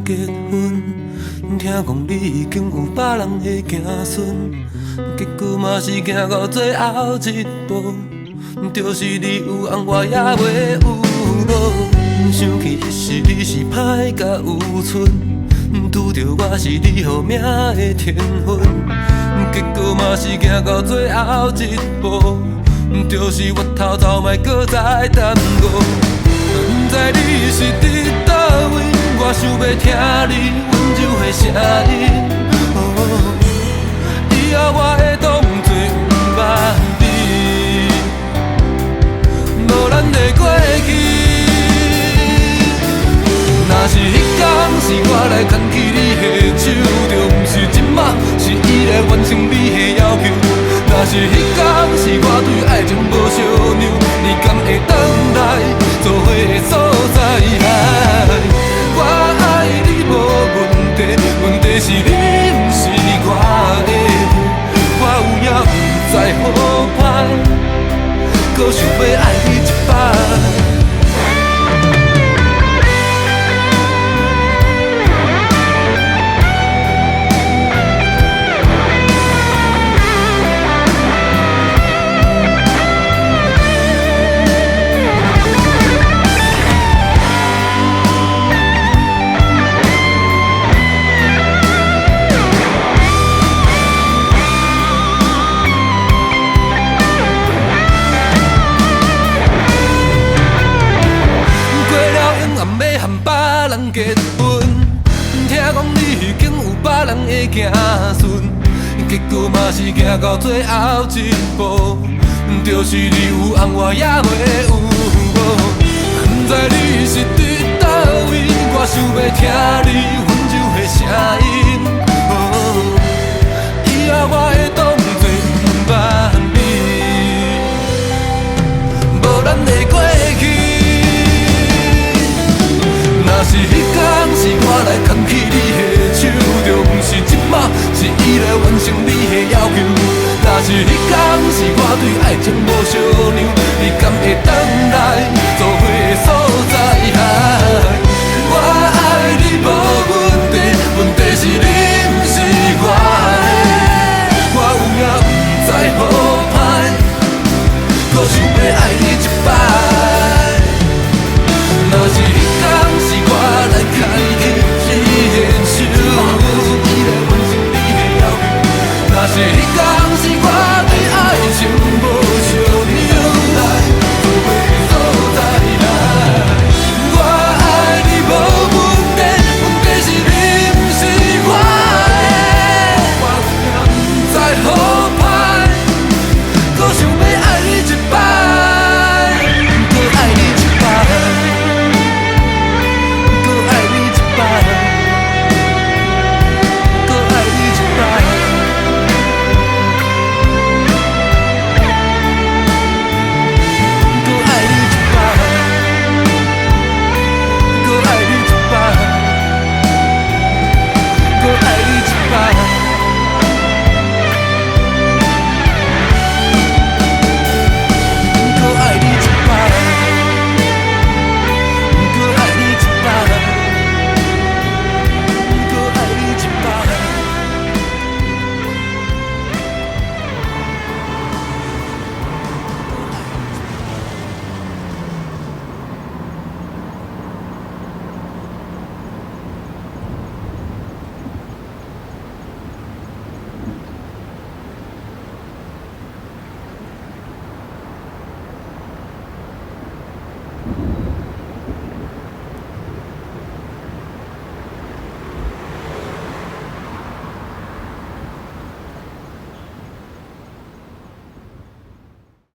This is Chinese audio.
结婚，听讲你已经有别人的囝孙，结果嘛是行到最后一步，就是你有红我也袂有无。想起迄时你是歹甲有寸，拄着我是你好命的天分，结果嘛是行到最后一步，就是我头走莫搁再耽误。不知你是伫倒位，我想要听你温柔的声音。以后我会当作不捌你，无咱的过去。若是迄天是我来牵起你的手，就不是即马是伊来完成你的要求。若是迄天是我对爱情无相让，你敢会回来做伙的所在？我爱你无问题，问题是你不是我的。我有影不知好歹，搁想要爱你一摆。结婚，听讲你已经有别人的囝孙，结果嘛是行到最后一步，就是你有红我也袂有无。不知你是伫倒位，我想要听你温柔的声音。以后我会当作不捌你，无咱的过去。若是